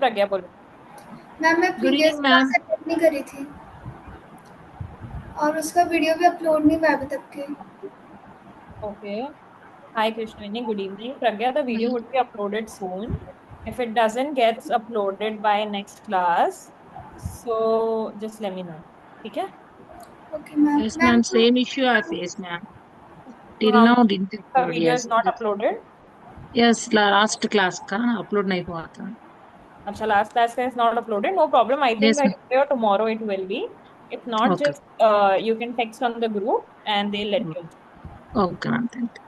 प्रज्ञा बोलो। मैम मैं good previous evening class ma'am. Attend नहीं करी थी और उसका वीडियो भी अपलोड नहीं हुआ है अभी तक के। Okay. Hi Krishnaveni, good evening. Pragya, the video would be uploaded soon. If it doesn't get uploaded by next class, so just let me know. ठीक है। Okay ma'am. Yes ma'am ma'am, तो same issue I face ma'am. Till हाँ, now didn't का upload. Video is yes not uploaded. Yes, last class का upload नहीं हुआ था। अच्छा, लास्ट क्लास का is not uploaded, no problem. I think yes bye ma'am. Today और tomorrow it will be. If not, okay. just you can text on the group and they'll let you know. Okay ma'am, thank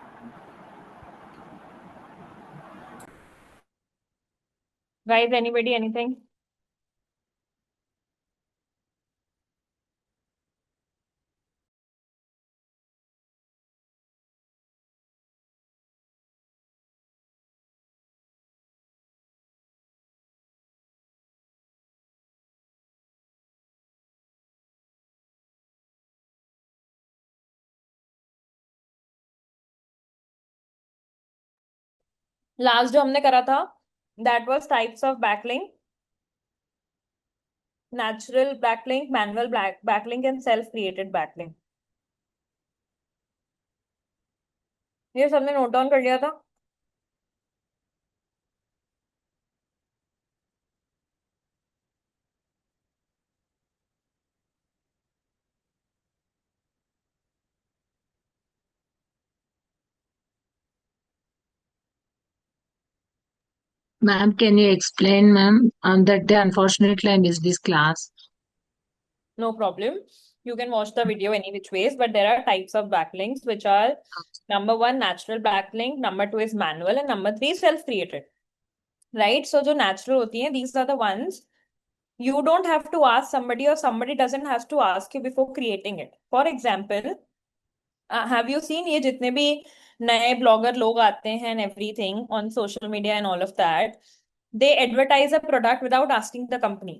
Guys, anybody, anything? Last जो हमने करा था, that was types of backlink, natural backlink, manual backlink and self created backlink. ये सबने note down कर लिया था। Ma'am, can you explain ma'am? That day unfortunately I miss this class. No problem. You can watch the video any which ways, but there are types of backlinks which are number one, natural backlink, number two is manual, and number three, self-created. Right? So, जो natural होती हैं, these are the ones you don't have to ask somebody or somebody doesn't have to ask you before creating it. For example, have you seen ये जितने भी नए blogger लोग आते हैं and everything on social media and all of that, they advertise a product without asking the company.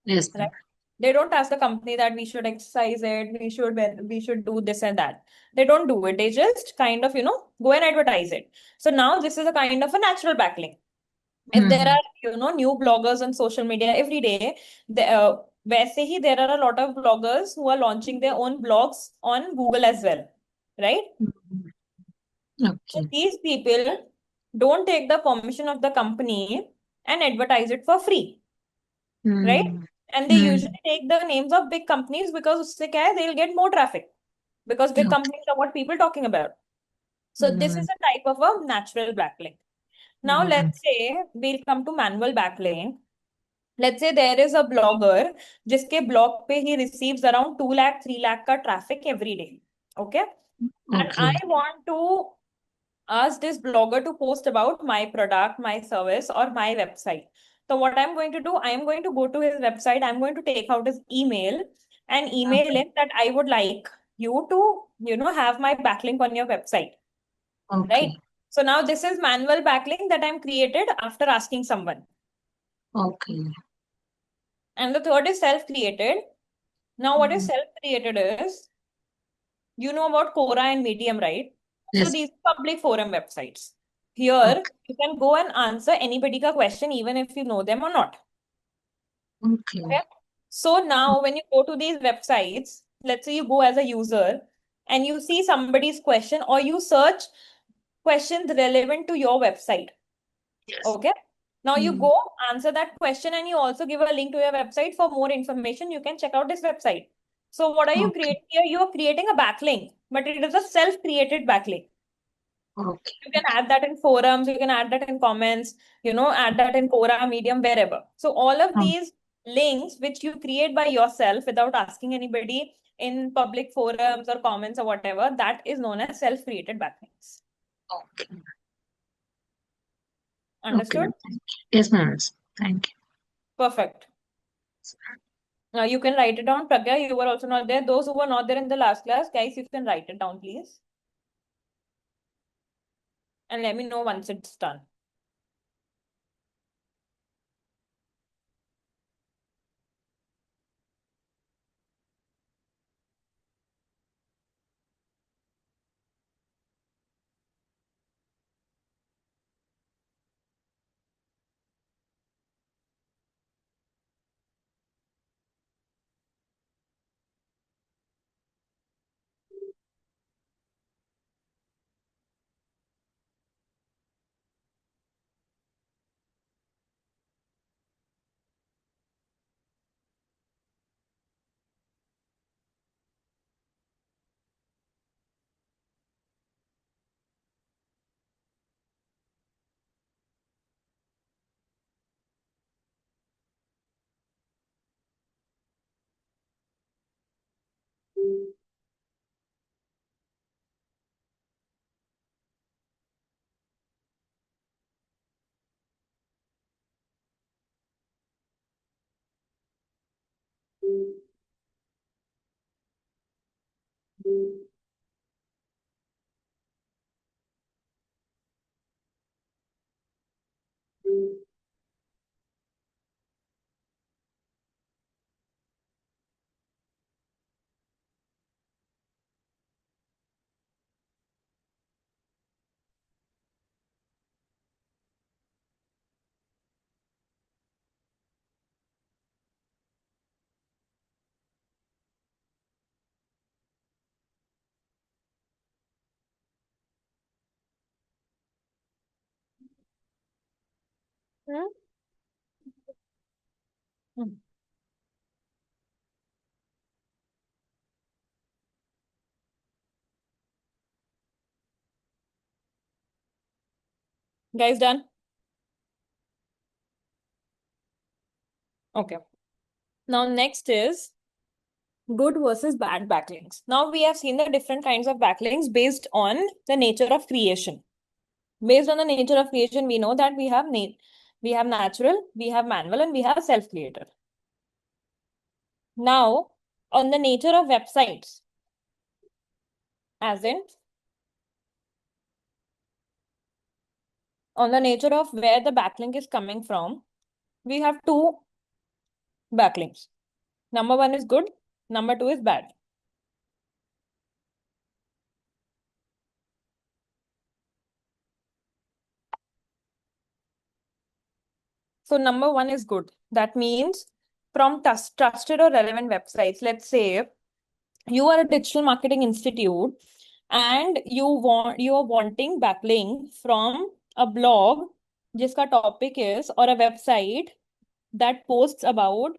Yes ma'am. Right? They don't ask the company that we should exercise it, we should do this and that. They don't do it. They just kind of, go and advertise it. So now this is a kind of a natural backlink. If there are, new bloggers on social media every day, वैसे ही there are a lot of bloggers who are launching their own blogs on Google as well, right? So okay. these people don't take the permission of the company and advertise it for free, right? And they usually take the names of big companies because उससे क्या है, they'll get more traffic because big okay. companies are what people talking about. So this is a type of a natural backlink. Now let's say we'll come to manual backlink. Let's say there is a blogger जिसके blog पे he receives around 2 lakh 3 lakh का traffic every day. Okay? And okay. I want to ask this blogger to post about my product, my service, or my website. So what I'm going to do, I am going to go to his website. I'm going to take out his email and email him that I would like you to, have my backlink on your website, okay. right? So now this is manual backlink that I'm created after asking someone. Okay. And the third is self-created. Now what is self-created is, you know about Quora and Medium, right? So yes. these are public forum websites. Here, okay. you can go and answer anybody ka question, even if you know them or not. Okay. Okay? So now, when you go to these websites, let's say you go as a user and you see somebody's question or you search questions relevant to your website. Yes. Okay? Now you go answer that question and you also give a link to your website for more information. You can check out this website. So what are you okay. creating here? You are creating a backlink, but it is a self-created backlink. Okay. You can add that in forums, you can add that in comments, add that in Quora, Medium, wherever. So all of these links which you create by yourself without asking anybody in public forums or comments or whatever, that is known as self-created backlinks. Okay. Okay Understood? Ma'am, thank you. Yes ma'am, thank Perfect. You can write it down. Pragya, you were also not there. Those who were not there in the last class, guys, you can write it down, please. And let me know once it's done. Hmm? Hmm. Guys, done? Okay. Now, next is good versus bad backlinks. Now, we have seen the different kinds of backlinks based on the nature of creation. Based on the nature of creation, we know that we have natural, we have manual, and we have self-created. Now, on the nature of websites, as in on the nature of where the backlink is coming from, we have two backlinks. Number one is good, number two is bad. So number one is good. That means from trusted or relevant websites. Let's say you are a digital marketing institute and you are wanting backlink from a blog जिसका topic is or a website that posts about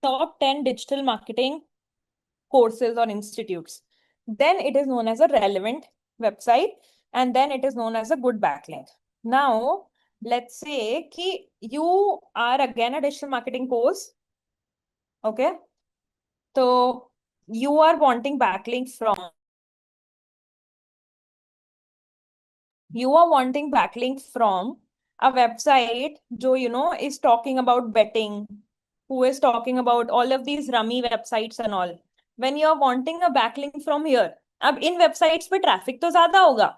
top 10 digital marketing courses or institutes. Then it is known as a relevant website and then it is known as a good backlink. Now, let's say कि you are again a digital marketing course. Okay. So you are wanting backlink from a website जो is talking about betting, who is talking about all of these rummy websites and all. When you are wanting a backlink from here, अब इन websites पे traffic तो ज्यादा होगा,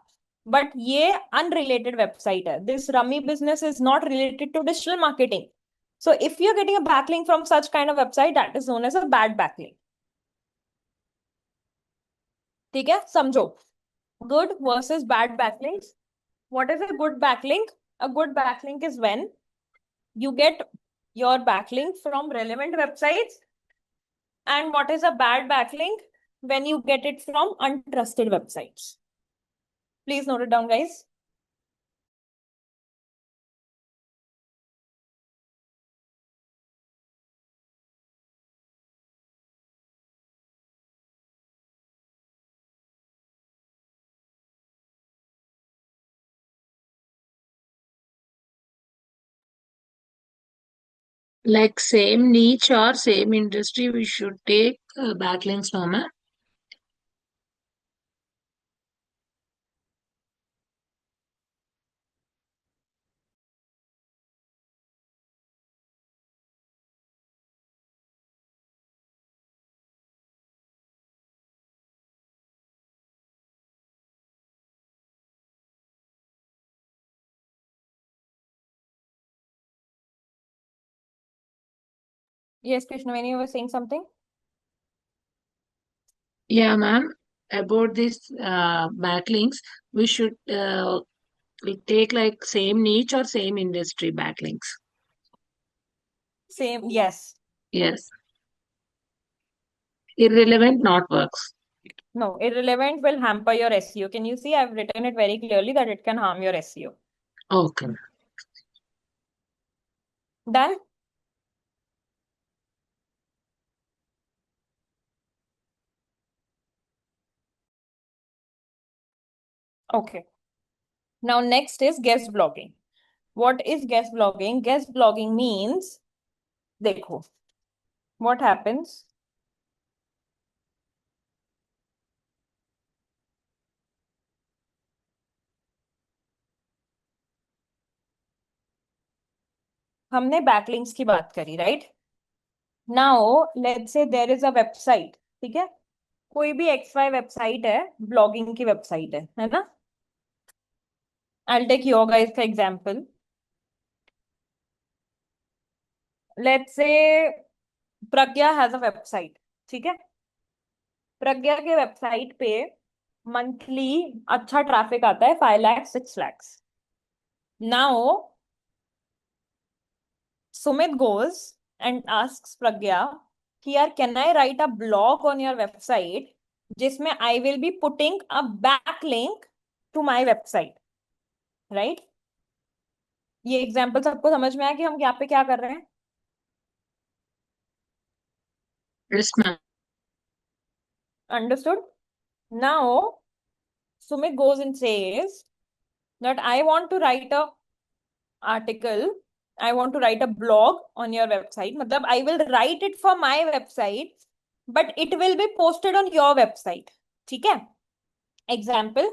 but ये unrelated website है. This rummy business is not related to digital marketing. So if you're getting a backlink from such kind of website, that is known as a bad backlink. ठीक है, समझो. Good versus bad backlinks. What is a good backlink? A good backlink is when you get your backlink from relevant websites. And what is a bad backlink? When you get it from untrusted websites. Please note it down, guys. Like same niche or same industry, we should take backlinks from a. Yes, Krishnaveni, you were saying something? Yeah, ma'am. About this backlinks, we should we take like same niche or same industry backlinks. Same, yes. Yes. Irrelevant not works. No, irrelevant will hamper your SEO. Can you see? I've written it very clearly that it can harm your SEO. Okay. Done? Okay. Now, next is guest blogging. What is guest blogging? Guest blogging means, देखो, what happens? हमने backlinks की बात करी, right? Now, let's say there is a website, ठीक है? कोई भी XY website है, ब्लॉगिंग की वेबसाइट है ना? I'll take your guys का example. Let's say Pragya has a website, ठीक है? प्रज्ञा के वेबसाइट पे मंथली अच्छा ट्रैफिक आता है 5 lakh 6 lakh. Now Sumit goes and asks Pragya कि यार can I write a blog on your website जिसमें I will be putting a backlink to my website, right? ये एग्जाम्पल सबको समझ में आया कि हम यहाँ पे क्या कर रहे हैं? Yes, ma'am. Understood? Now, Sumit goes and says that I want to write a article, I want to write a blog on your website. मतलब I will write it for my website, but it will be posted on your website. ठीक है? Example,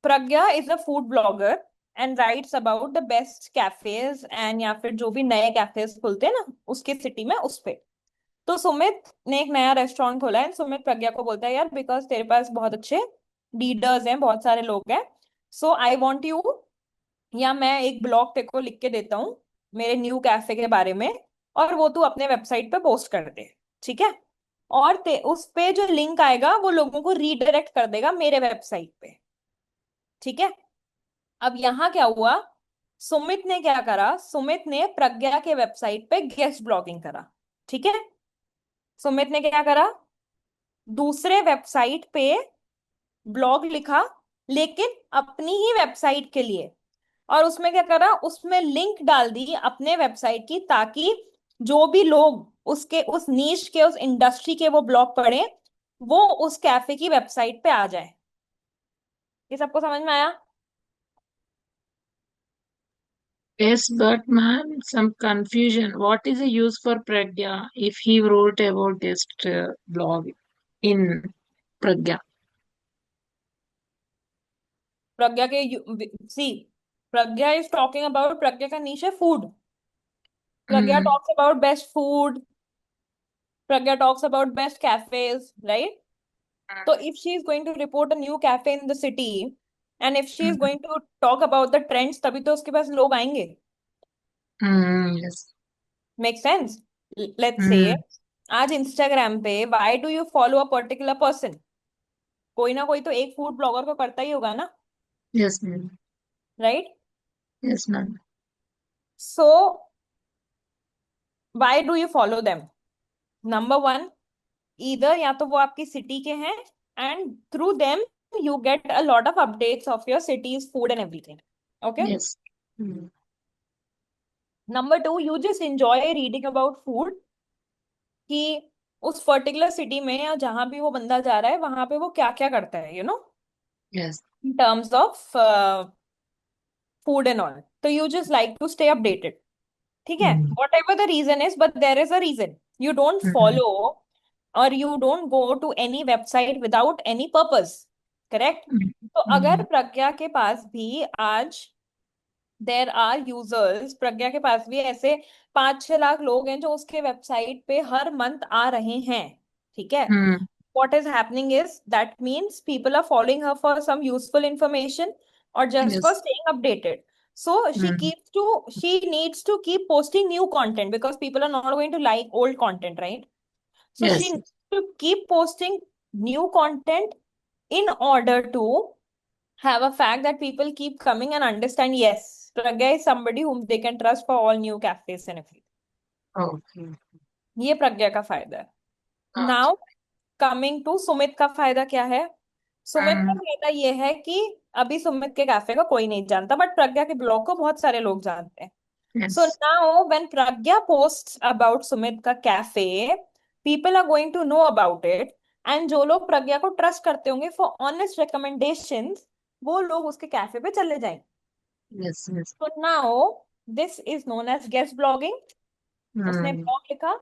Pragya is a food blogger and writes about the best cafes and या फिर जो भी नए cafes खुलते हैं ना उसके सिटी में उस पे। तो सुमित ने एक नया रेस्टोरेंट खोला है। सुमित प्रज्ञा को बोलता है यार बिकॉज तेरे पास बहुत अच्छे लीडर्स हैं, बहुत सारे लोग हैं, सो आई वांट यू, या मैं एक ब्लॉग तेरे को लिख के देता हूँ मेरे न्यू कैफे के बारे में, और वो तू अपने वेबसाइट पे पोस्ट कर दे। ठीक है? और उस पे जो लिंक आएगा वो लोगों को रीडायरेक्ट कर देगा मेरे वेबसाइट पे। ठीक है? अब यहाँ क्या हुआ, सुमित ने क्या करा, सुमित ने प्रज्ञा के वेबसाइट पे गेस्ट ब्लॉगिंग करा। ठीक है? सुमित ने क्या करा, दूसरे वेबसाइट पे ब्लॉग लिखा, लेकिन अपनी ही वेबसाइट के लिए, और उसमें क्या करा, उसमें लिंक डाल दी अपने वेबसाइट की, ताकि जो भी लोग उसके उस नीश के उस इंडस्ट्री के वो ब्लॉग पढ़े वो उस कैफे की वेबसाइट पे आ जाए। ये सबको समझ में आया? Yes, but ma'am, some confusion. What is the use for Pragya if he wrote about this blog in Pragya? प्रज्ञा के सी, प्रज्ञा इज टॉकिंग अबाउट, प्रज्ञा का नीश है food. Pragya Mm, talks about best food, Pragya talks about best cafes, right? So if she is going to report a new cafe in the city, and if she is mm, going to talk about the trends, तभी तो उसके पास लोग आएंगे। yes. Make sense? Let's say Mm, आज Instagram पे why do you follow a particular person? कोई ना कोई तो एक फूड ब्लॉगर को करता ही होगा ना, yes, ma'am. Right? Yes, ma'am. So why do you follow them? Number one, इधर या तो वो आपकी सिटी के हैं and through them you get a lot of updates of your city's food and everything. Okay? Yes. Mm, Number two, you just enjoy reading about food, कि उस particular city में या जहां भी वो बंदा जा रहा है वहां पे वो क्या क्या करता है, yes. In terms of food and all. तो you just like to stay updated. ठीक है? Mm, whatever the reason is, but there is a reason. You don't mm, follow और you don't go to any website without any purpose. Correct? mm, तो अगर mm, प्रज्ञा के पास भी आज there are users, प्रज्ञा के पास भी ऐसे 5-6 लाख लोग हैं जो उसके वेबसाइट पे हर मंथ आ रहे हैं। ठीक है? mm, what is happening is that means people are following her for some useful information or just for yes. staying updated. So Mm, she needs to keep posting new content because people are not going to like old content, right? So she yes. needs to keep posting new content in order to have a fact that people keep coming and understand, yes, Pragya is somebody whom they can trust for all new cafes and everything. Okay. ये प्रज्ञा का फायदा है। Okay. Now coming to Sumit का फायदा क्या है? सुमित का Mm, फायदा ये है कि अभी सुमित के कैफे को कोई नहीं जानता, बट प्रज्ञा के ब्लॉग को बहुत सारे लोग जानते हैं। So yes. Now when Pragya post about Sumit का cafe, people are going to know about it, and जो लोग प्रज्ञा को ट्रस्ट करते होंगे फॉर ऑनेस्ट रिकमेंडेशंस, वो लोग उसके कैफे पे चले जाएंगे। Yes. Yes. So now this is known as guest blogging. उसने Mm, ब्लॉग लिखा,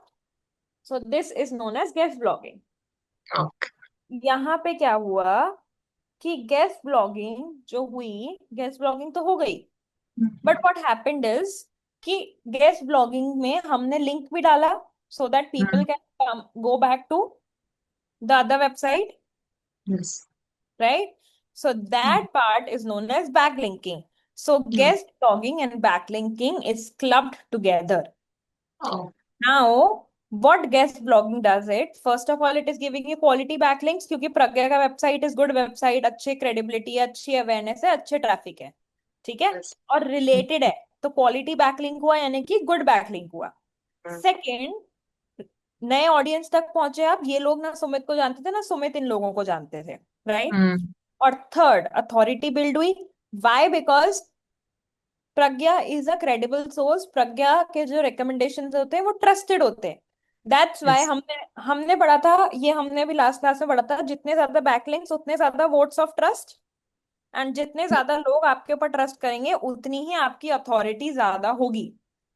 so this is known as guest blogging. okay. यहाँ पे क्या हुआ कि गेस्ट ब्लॉगिंग जो हुई, गेस्ट ब्लॉगिंग तो हो गई, but Mm, what happened is कि गेस्ट ब्लॉगिंग में हमने लिंक भी डाला so that people mm, can go back to the other website, yes. Right? So Mm, that part is known as backlinking. So mm, guest blogging and backlinking is clubbed together. oh, Now, what guest blogging does it? First of all, it is giving you quality backlinks क्योंकि प्रज्ञा का website is good website, अच्छे credibility है, अच्छी awareness है, अच्छे traffic है। ठीक है? yes. और Mm, रिलेटेड है, तो क्वालिटी बैकलिंक हुआ यानी कि गुड बैकलिंक हुआ। mm, सेकंड, नए ऑडियंस तक पहुंचे आप, ये लोग ना सुमित को जानते थे ना सुमित इन लोगों को जानते थे, राइट? mm, और थर्ड, अथॉरिटी बिल्ड हुई। Why? Because Pragya is a credible source. Pragya के जो रिकमेंडेशंस होते हैं वो ट्रस्टेड होते हैं। That's why Yes. हमने हमने पढ़ा था, ये हमने भी लास्ट क्लास में पढ़ा था, जितने ज्यादा बैकलिंक्स उतने ज्यादा वोट्स ऑफ ट्रस्ट। एंड जितने ज्यादा लोग आपके ऊपर ट्रस्ट करेंगे उतनी ही आपकी अथॉरिटी ज्यादा होगी।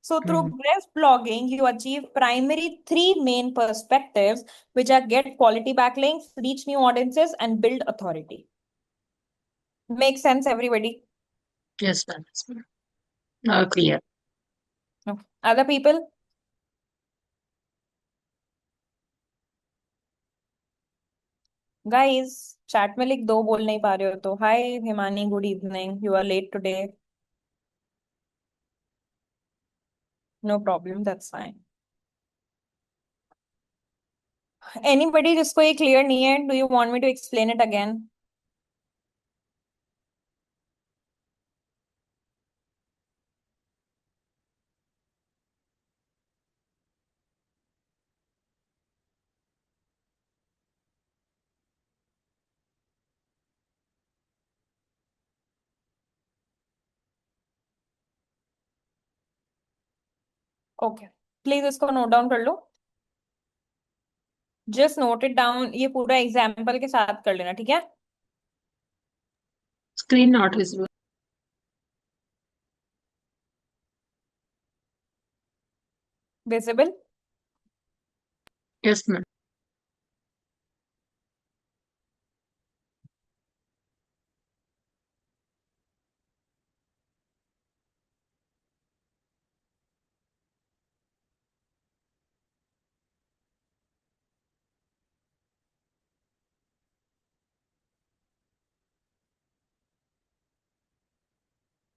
So through Mm. guest blogging, you achieve primary three main perspectives, which are get quality backlinks, reach new audiences, and build authority. Make sense, everybody? Yes, ma'am. Yes, ma'am. Now clear. No. Other people? Guys, chat में लिख दो, बोल नहीं पा रहे हो तो। Hi, Himani, good evening. You are late today. No problem, that's fine. Anybody जिसको ये clear नहीं है, do you want me to explain it again? Okay. Please इसको note down कर लो। Just note it down, ये पूरा example के साथ कर लेना, ठीक है? Screen not visible. Visible? Yes, ma'am.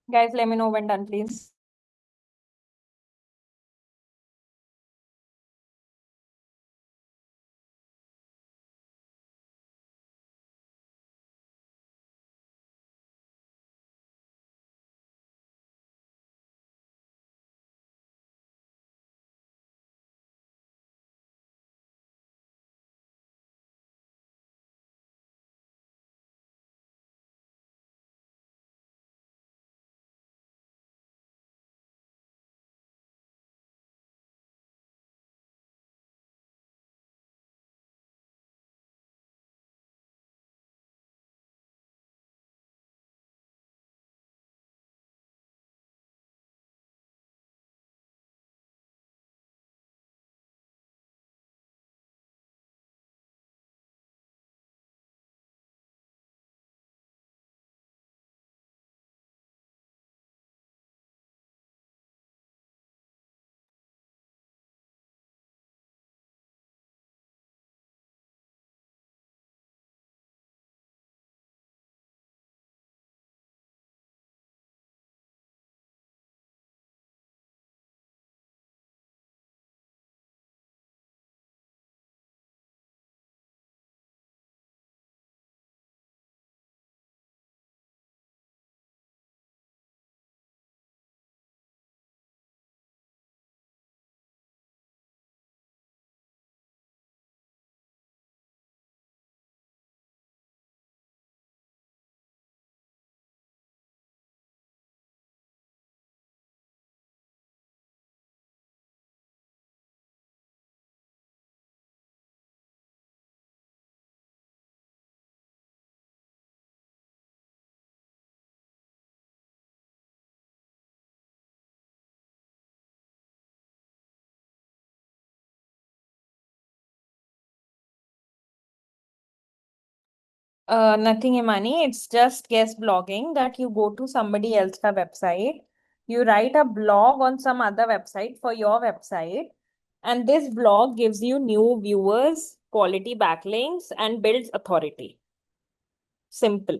Guys, let me know when done, please. Nothing, Imani. It's just guest blogging that you go to somebody else's website. You write a blog on some other website for your website. And this blog gives you new viewers, quality backlinks, and builds authority. Simple.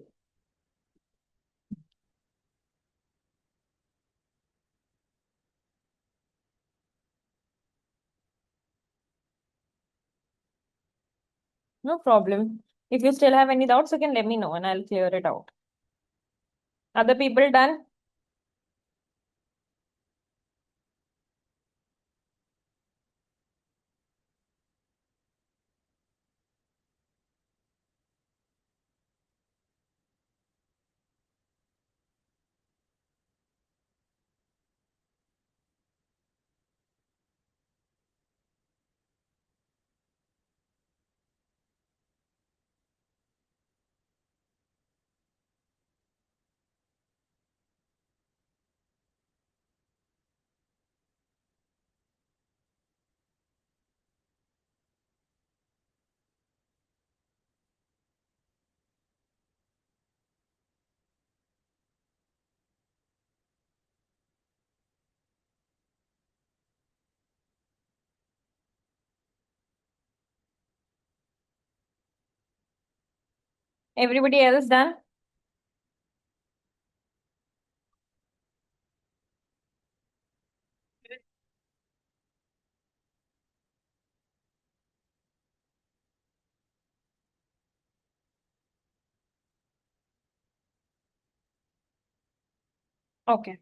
No problem. If you still have any doubts, you can let me know and I'll clear it out. Other people done? Everybody else done? Okay.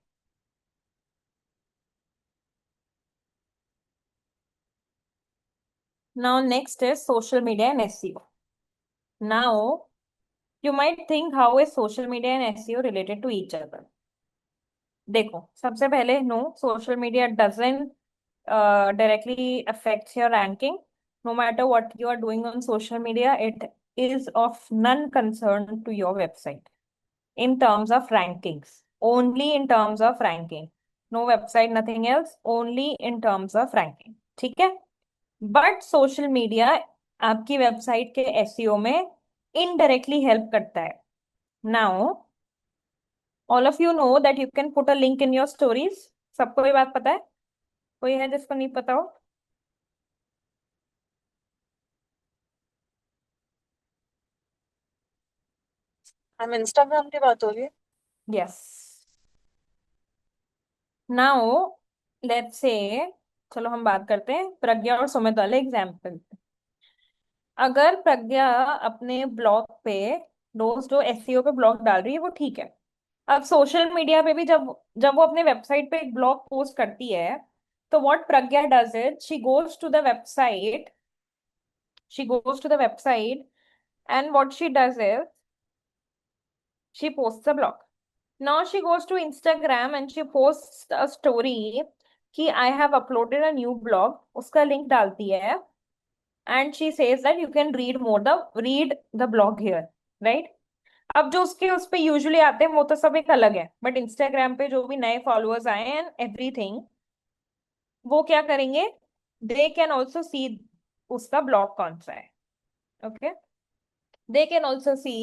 Now next is social media and SEO. Now you might think, how is social media and SEO related to each other? देखो, सबसे पहले no, social media doesn't directly affects your ranking. No matter what you are doing on social media, it is of none concern to your website in terms of rankings. Only in terms of ranking. No website, nothing else. Only in terms of ranking. ठीक है? But social media आपकी website के SEO में indirectly help करता है. Now all of you know that you can put a link in your stories. सबको ये बात पता है? कोई है जिसको नहीं पता हो? हम इंस्टाग्राम की बात हो रही है. यस. नाउ लेट्स से, चलो हम बात करते हैं प्रज्ञा और सुमित वाले एग्जाम्पल. अगर प्रज्ञा अपने ब्लॉग पे रोज जो एसईओ पे ब्लॉग डाल रही है वो ठीक है. अब सोशल मीडिया पे भी जब जब वो अपने वेबसाइट पे एक ब्लॉग पोस्ट करती है, तो what Pragya does it, she goes to the website and what she does is she posts a blog. Now she goes to Instagram and she post a story कि I have uploaded a new blog, उसका link डालती है and she says that you can read the blog here, right? अब जो उसके उस पे usually आते हैं वो तो सब एक अलग है, बट इंस्टाग्राम पे जो भी नए फॉलोअर्स आए एंड एवरीथिंग, वो क्या करेंगे, दे कैन ऑल्सो सी उसका ब्लॉग कौन सा है. Okay, they can also see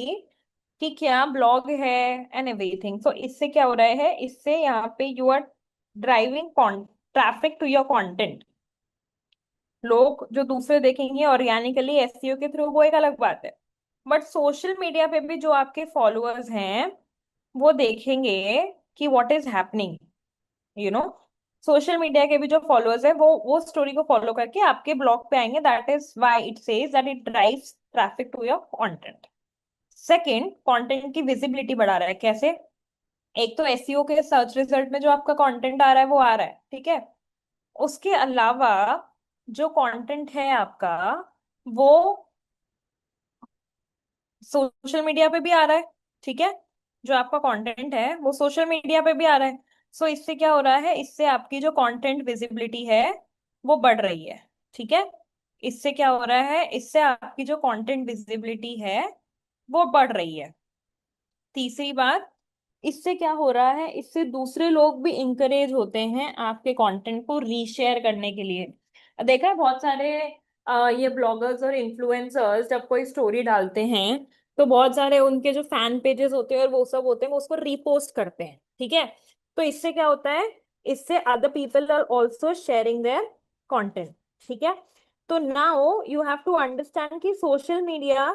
कि क्या ब्लॉग है एंड एवरीथिंग. सो इससे क्या हो रहा है, इससे यहाँ पे you are driving traffic to your content. लोग जो दूसरे देखेंगे ऑर्गेनिकली एसईओ के थ्रू, वो एक अलग बात है. बट सोशल मीडिया पे भी जो आपके फॉलोअर्स हैं वो देखेंगे कि what is happening, you know. Social media के भी जो फॉलोअर्स है वो स्टोरी को फॉलो करके आपके ब्लॉग पे आएंगे. That is why it says that it drives traffic to your content. Second, content की विजिबिलिटी बढ़ा रहा है. कैसे? एक तो एसईओ के सर्च रिजल्ट में जो आपका कंटेंट आ रहा है वो आ रहा है, ठीक है. उसके अलावा जो कंटेंट है आपका, वो सोशल मीडिया पे भी आ रहा है, ठीक है. जो आपका कंटेंट है वो सोशल मीडिया पे भी आ रहा है. सो इससे क्या हो रहा है, इससे आपकी जो कंटेंट विजिबिलिटी है वो बढ़ रही है, ठीक है. इससे क्या हो रहा है, इससे आपकी जो कंटेंट विजिबिलिटी है वो बढ़ रही है. तीसरी बात, इससे क्या हो रहा है, इससे दूसरे लोग भी इंकरेज होते हैं आपके कंटेंट को रीशेयर करने के लिए. देखा है बहुत सारे ये ब्लॉगर्स और इन्फ्लुएंसर्स जब कोई स्टोरी डालते हैं, तो बहुत सारे उनके जो फैन पेजेस होते हैं और वो सब होते हैं वो उसको रीपोस्ट करते हैं, ठीक है. तो इससे क्या होता है, इससे other people are also sharing their content, ठीक है. तो now you have to understand कि social media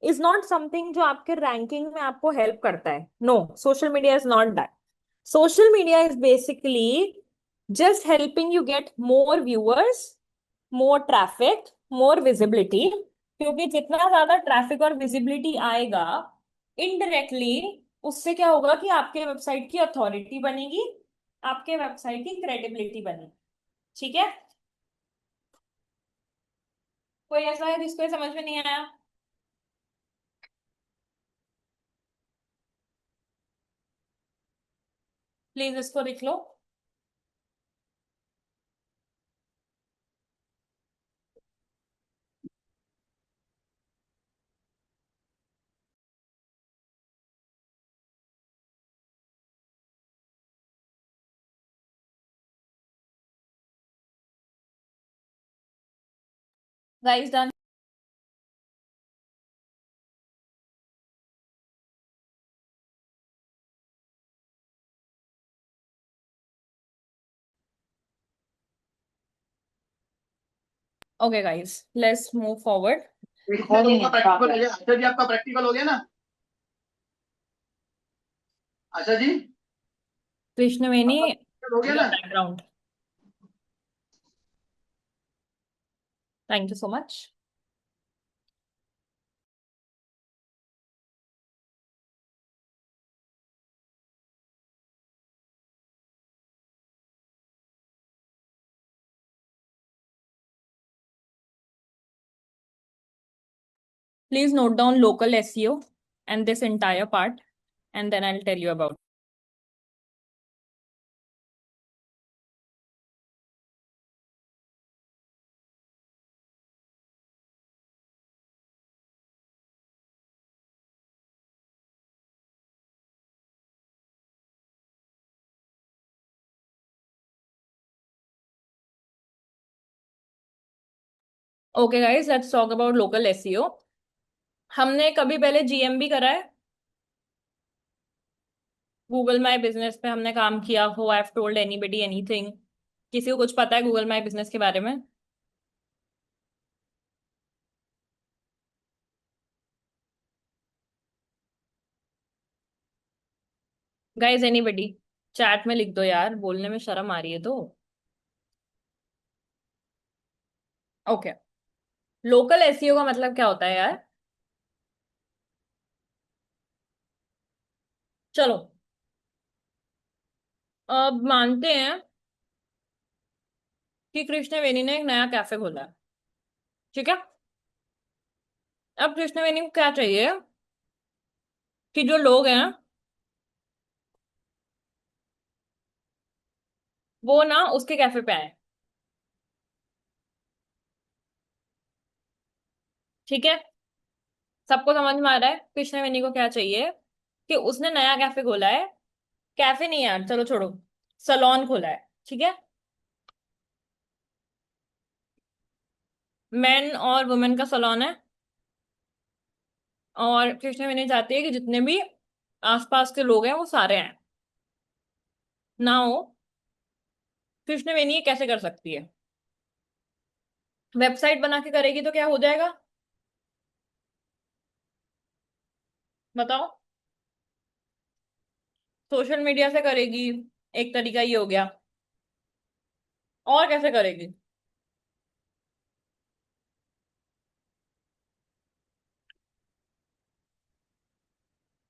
is not something जो आपके रैंकिंग में आपको हेल्प करता है. No, social media is not that. Social media is basically just helping you get more viewers, more traffic, more visibility. क्योंकि जितना ज्यादा ट्रैफिक और विजिबिलिटी आएगा इनडायरेक्टली, उससे क्या होगा कि आपके वेबसाइट की अथॉरिटी बनेगी, आपके वेबसाइट की क्रेडिबिलिटी बनेगी, ठीक है. कोई ऐसा है जिसको ये समझ में नहीं आया? प्लीज इसको लिख लो. Guys done? Okay, guys, let's move forward. Practical हो गया। अच्छा जी, आपका प्रैक्टिकल हो गया ना? अच्छा जी, कृष्णवेणी, हो गया your ना? background. Thank you so much. Please note down local SEO and this entire part, and then I'll tell you about. Okay, guys, let's talk about local SEO. हमने कभी पहले GMB करा है? गूगल माई बिजनेस पे हमने काम किया हो? I have told anybody anything? किसी को कुछ पता है गूगल माई बिजनेस के बारे में? गाइज एनीबडी, चैट में लिख दो यार, बोलने में शर्म आ रही है तो। ओके, लोकल एसईओ का मतलब क्या होता है यार? चलो, अब मानते हैं कि कृष्णवेणी ने एक नया कैफे खोला है, ठीक है? अब कृष्णवेणी को क्या चाहिए कि जो लोग हैं वो ना उसके कैफे पे आए, ठीक है? सबको समझ में आ रहा है कृष्णवेणी को क्या चाहिए? कि उसने नया कैफे खोला है। कैफे नहीं यार, चलो छोड़ो, सलोन खोला है, ठीक है? मेन और वुमेन का सलोन है, और कृष्णवेणी चाहती है कि जितने भी आसपास के लोग हैं वो सारे हैं ना हो। कृष्णवेणी ये कैसे कर सकती है? वेबसाइट बना के करेगी तो क्या हो जाएगा, बताओ? सोशल मीडिया से करेगी, एक तरीका ये हो गया। और कैसे करेगी?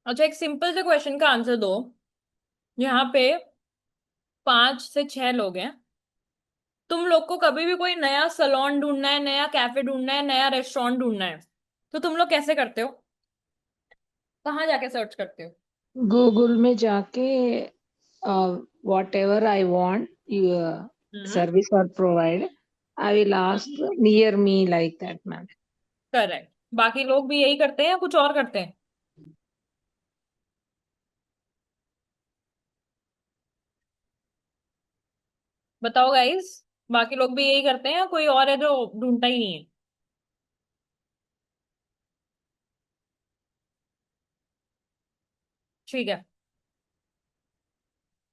अच्छा, एक सिंपल से क्वेश्चन का आंसर दो। यहाँ पे 5 से 6 लोग हैं, तुम लोग को कभी भी कोई नया सलोन ढूंढना है, नया कैफे ढूंढना है, नया रेस्टोरेंट ढूंढना है, तो तुम लोग कैसे करते हो? कहाँ जाके सर्च करते हो? गूगल में जाके whatever I want your service और provide, I will ask near me like that ma'am. Correct. बाकी लोग भी यही करते हैं या कुछ और करते हैं? बताओ गाइस, बाकी लोग भी यही करते हैं या कोई और है जो ढूंढता ही नहीं है? ठीक है,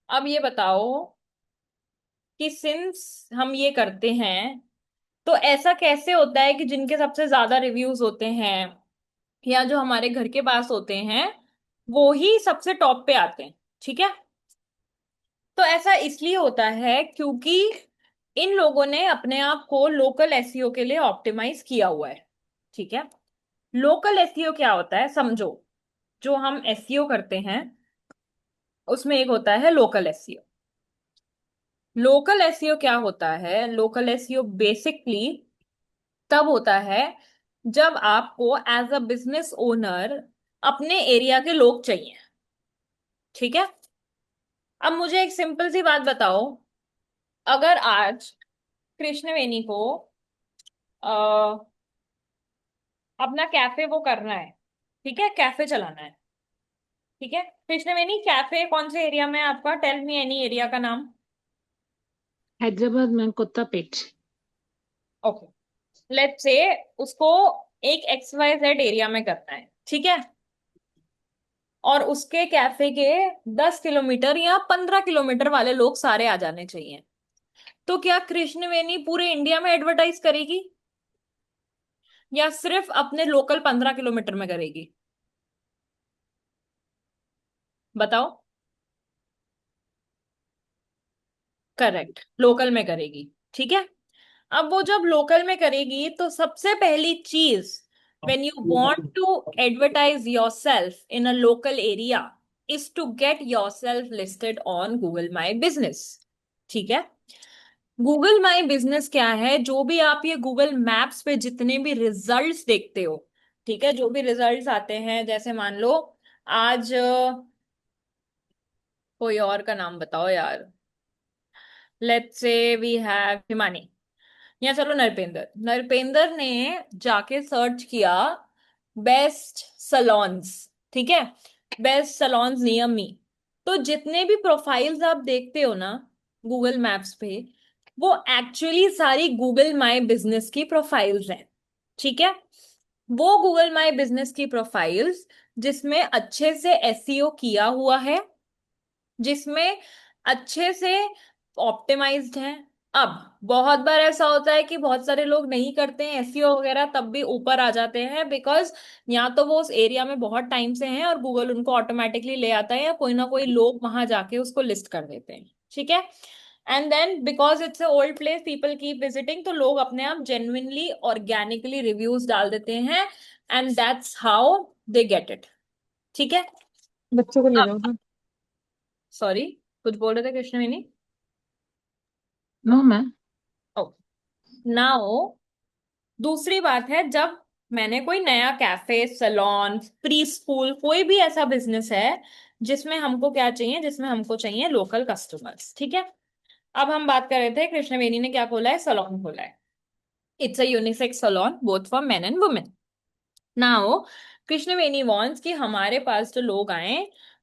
अब ये बताओ कि सिंस हम ये करते हैं तो ऐसा कैसे होता है कि जिनके सबसे ज्यादा रिव्यूज होते हैं या जो हमारे घर के पास होते हैं वो ही सबसे टॉप पे आते हैं, ठीक है? तो ऐसा इसलिए होता है क्योंकि इन लोगों ने अपने आप को लोकल एसईओ के लिए ऑप्टिमाइज किया हुआ है, ठीक है? लोकल एसईओ क्या होता है समझो। जो हम एसईओ करते हैं उसमें एक होता है लोकल एसईओ। लोकल एसईओ क्या होता है? लोकल एसईओ बेसिकली तब होता है जब आपको एज अ बिजनेस ओनर अपने एरिया के लोग चाहिए, ठीक है? अब मुझे एक सिंपल सी बात बताओ, अगर आज कृष्णवेणी को अपना कैफे वो करना है, ठीक है, कैफे चलाना है, ठीक है? कृष्णवेणी, कैफे कौन से एरिया में है आपका? टेल मी एनी एरिया का नाम। हैदराबाद में कोत्तापेट। ओके, लेट्स से उसको एक XYZ एरिया में करना है, ठीक है? और उसके कैफे के 10 किलोमीटर या 15 किलोमीटर वाले लोग सारे आ जाने चाहिए। तो क्या कृष्णवेणी पूरे इंडिया में एडवर्टाइज करेगी? या सिर्फ अपने लोकल 15 किलोमीटर में करेगी? बताओ। करेक्ट, लोकल में करेगी। ठीक है। अब वो जब लोकल में करेगी तो सबसे पहली चीज, when you want to advertise yourself in a local area is to get yourself listed on Google My Business। ठीक है। गूगल माई बिजनेस क्या है? जो भी आप ये गूगल मैप्स पे जितने भी रिजल्ट्स देखते हो, ठीक है, जो भी रिजल्ट्स आते हैं, जैसे मान लो आज कोई और का नाम बताओ यार, let's say we have Himani, या चलो नरपेंद्र। नरपेंद्र ने जाके सर्च किया बेस्ट सलोन्स, ठीक है, बेस्ट सलोन्स नियर मी। तो जितने भी प्रोफाइल्स आप देखते हो ना गूगल मैप्स पे, वो एक्चुअली सारी गूगल माई बिजनेस की प्रोफाइल्स हैं। ठीक है। वो गूगल माई बिजनेस की प्रोफाइल्स जिसमें अच्छे से एसईओ किया हुआ है, जिसमें अच्छे से ऑप्टिमाइज्ड है। अब बहुत बार ऐसा होता है कि बहुत सारे लोग नहीं करते हैं एसईओ वगैरह, तब भी ऊपर आ जाते हैं, बिकॉज या तो वो उस एरिया में बहुत टाइम से हैं और गूगल उनको ऑटोमेटिकली ले आता है, या कोई ना कोई लोग वहां जाके उसको लिस्ट कर देते हैं। ठीक है। And then because it's a old place people keep visiting, तो लोग अपने आप जेन्युइनली ऑर्गेनिकली रिव्यूज डाल देते हैं, and that's how they get it. ठीक है। बच्चों को ले अब जाओ ना। सॉरी, कुछ बोल रहे थे Krishnaveni? No ma'am. Oh, now दूसरी बात है, जब मैंने कोई नया कैफे, सैलून, प्री स्कूल, कोई भी ऐसा बिजनेस है जिसमें हमको क्या चाहिए, जिसमें हमको चाहिए लोकल कस्टमर्स। ठीक है। अब हम बात कर रहे थे कृष्णवेणी ने क्या खोला है, सैलून खोला है। It's a unisex salon both for men and women. Now Krishnaveni wants कि हमारे पास जो लोग आए,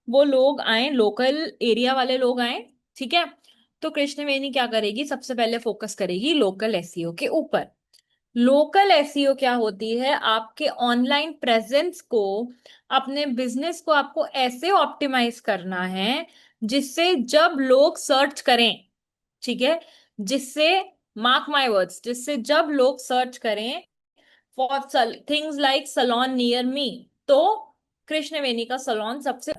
वो लोग आए लोकल एरिया वाले लोग आए। ठीक है। तो कृष्णवेणी क्या करेगी, सबसे पहले फोकस करेगी लोकल एसईओ के ऊपर। लोकल एसईओ क्या होती है? आपके ऑनलाइन प्रेजेंस को, अपने बिजनेस को आपको ऐसे ऑप्टिमाइज करना है जिससे जब लोग सर्च करें, ठीक है, जिससे, मार्क माय वर्ड्स, जिससे जब लोग सर्च करें for things like salon near me, तो कृष्णवेणी का सलोन सबसे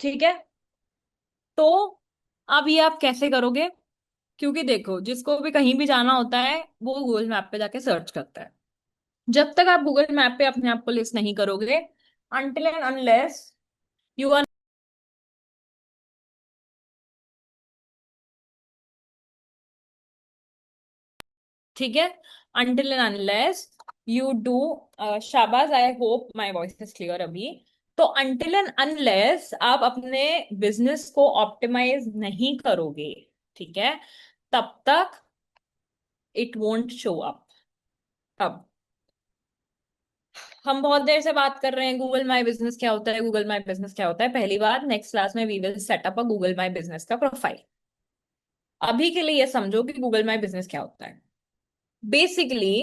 ठीक है। तो अब ये आप कैसे करोगे? क्योंकि देखो, जिसको भी कहीं भी जाना होता है वो गूगल मैप पे जाके सर्च करता है। जब तक आप गूगल मैप पे अपने आप को लिस्ट नहीं करोगे, until and unless you are, ठीक है, until and unless you do, शाबाश, I hope my voice is clear अभी। तो अनटिल एंड अनलेस आप अपने बिजनेस को ऑप्टिमाइज नहीं करोगे, ठीक है, तब तक इट वोंट शो अप। अब हम बहुत देर से बात कर रहे हैं गूगल माई बिजनेस क्या होता है, गूगल माई बिजनेस क्या होता है। पहली बात, नेक्स्ट क्लास में we will set up a Google My Business का प्रोफाइल। अभी के लिए ये समझो कि गूगल माई बिजनेस क्या होता है। बेसिकली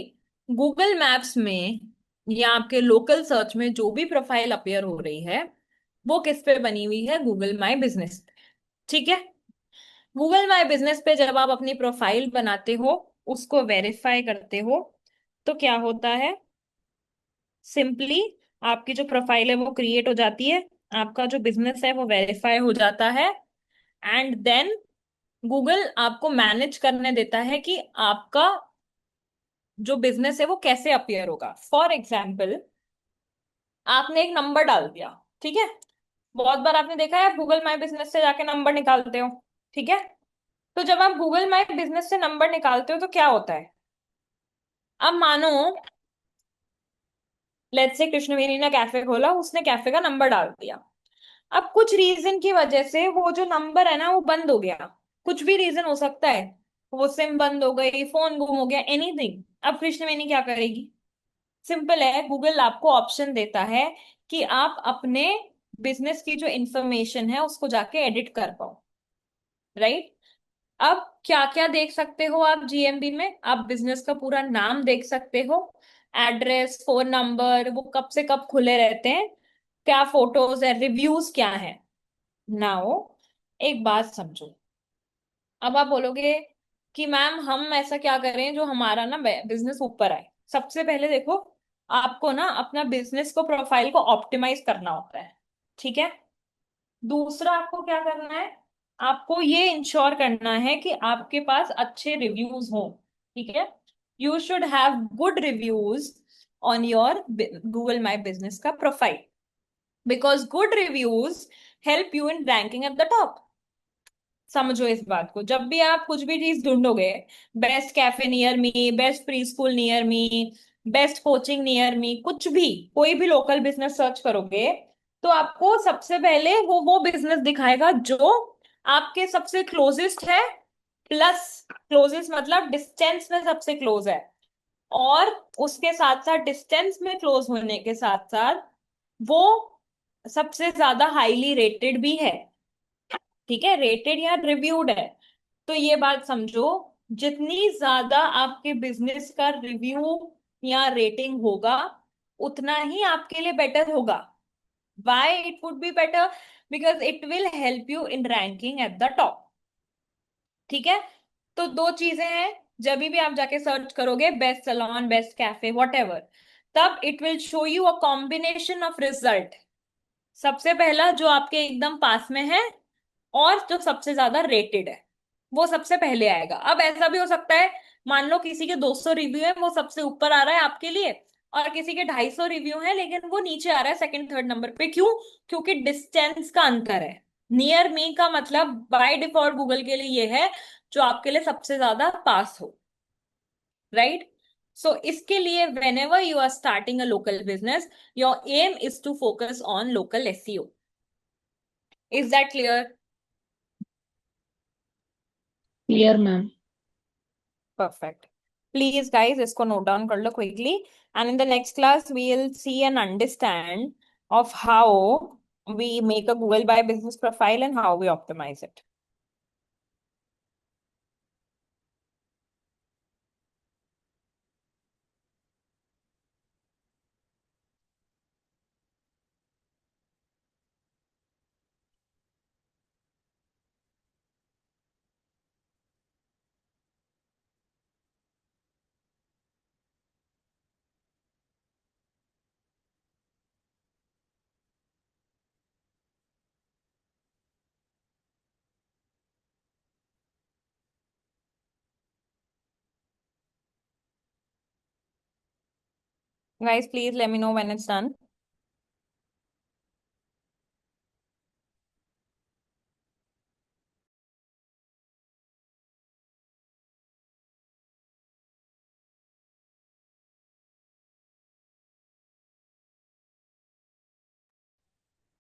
गूगल मैप्स में या आपके लोकल सर्च में जो भी प्रोफाइल अपीयर हो रही है, वो किस पे बनी हुई है? गूगल माई बिजनेस पे। ठीक है। गूगल माई बिजनेस पे जब आप अपनी प्रोफाइल बनाते हो, उसको वेरीफाई करते हो, तो क्या होता है? सिंपली आपकी जो प्रोफाइल है वो क्रिएट हो जाती है, आपका जो बिजनेस है वो वेरीफाई हो जाता है, एंड देन गूगल आपको मैनेज करने देता है कि आपका जो बिजनेस है वो कैसे अपीयर होगा। फॉर एग्जाम्पल, आपने एक नंबर डाल दिया, ठीक है, बहुत बार आपने देखा है आप गूगल माई बिजनेस से जाके नंबर निकालते हो, ठीक है। तो जब आप गूगल माई बिजनेस से नंबर निकालते हो तो क्या होता है? अब मानो लेट्स से कृष्णवेणी ने कैफे खोला, उसने कैफे का नंबर डाल दिया। अब कुछ रीजन की वजह से वो जो नंबर है ना वो बंद हो गया, कुछ भी रीजन हो सकता है, वो सिम बंद हो गई, फोन गुम हो गया, एनीथिंग। अब कृष्णवेणी क्या करेगी? सिंपल है, गूगल आपको ऑप्शन देता है कि आप अपने बिजनेस की जो इंफॉर्मेशन है उसको जाके एडिट कर पाओ, राइट? अब क्या क्या देख सकते हो आप जीएमबी में? आप बिजनेस का पूरा नाम देख सकते हो, एड्रेस, फोन नंबर, वो कब से कब खुले रहते हैं, क्या फोटोज है, रिव्यूज क्या है। नाउ एक बात समझो, अब आप बोलोगे कि मैम हम ऐसा क्या करें जो हमारा ना बिजनेस ऊपर आए। सबसे पहले देखो, आपको ना अपना बिजनेस को, प्रोफाइल को ऑप्टिमाइज करना होता है, ठीक है? दूसरा आपको क्या करना है, आपको ये इंश्योर करना है कि आपके पास अच्छे रिव्यूज हों, ठीक है? You should have good reviews on your Google My Business का profile, because good reviews help you in ranking at the top. समझो इस बात को, जब भी आप कुछ भी चीज ढूंढोगे, best cafe near me, best preschool near me, best coaching near me, कुछ भी, कोई भी लोकल बिजनेस सर्च करोगे तो आपको सबसे पहले वो बिजनेस दिखाएगा जो आपके सबसे क्लोजेस्ट है, प्लस क्लोजेस्ट मतलब डिस्टेंस में सबसे क्लोज है, और उसके साथ साथ डिस्टेंस में क्लोज होने के साथ साथ वो सबसे ज्यादा हाईली रेटेड भी है, ठीक है? रेटेड या रिव्यूड है। तो ये बात समझो, जितनी ज्यादा आपके बिजनेस का रिव्यू या रेटिंग होगा उतना ही आपके लिए बेटर होगा। Why it would be better? Because it will help you in ranking at the top, ठीक है? तो दो चीजें हैं, जब भी आप जाके सर्च करोगे best salon, best cafe, what तब it will show you a combination of result. सबसे पहला जो आपके एकदम पास में है और जो सबसे ज्यादा रेटेड है वो सबसे पहले आएगा। अब ऐसा भी हो सकता है, मान लो किसी के 200 रिव्यू है, वो सबसे ऊपर आ रहा है आपके लिए, और किसी के 250 रिव्यू है लेकिन वो नीचे आ रहा है सेकंड थर्ड नंबर पे। क्यों? क्योंकि डिस्टेंस का अंतर है। नियर मी का मतलब बाय डिफॉल्ट गूगल के लिए ये है जो आपके लिए सबसे ज्यादा पास हो, राइट? सो इसके लिए whenever you are starting a local business, your aim is to focus on local SEO. Is that clear? Clear, ma'am. Perfect. Please, guys, इसको note down कर लो quickly. And in the next class, we'll see and understand of how we make a Google My Business profile and how we optimize it. Guys, please let me know when it's done.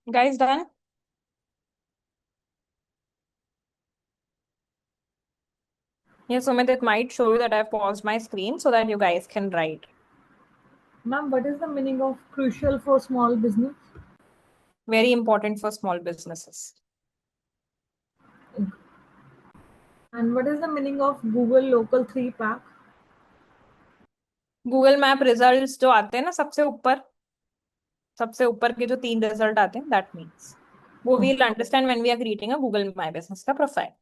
Guys, done? Yes, Sumit, it might show you that I've paused my screen so that you guys can write. Ma'am, what is the meaning of crucial for small business? Very important for small businesses. And what is the meaning of Google Local 3 pack? Google Map results जो आते हैं ना सबसे ऊपर के जो 3 result आते हैं, that means वो we'll understand when we are creating a Google My Business का profile.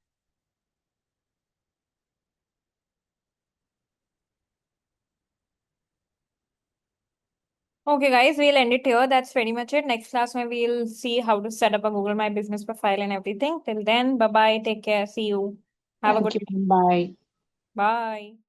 Okay, guys, we'll end it here. That's pretty much it. Next class, maybe we'll see how to set up a Google My Business profile and everything. Till then, bye bye. Take care. See you. Have a Thank good you. Bye. Bye.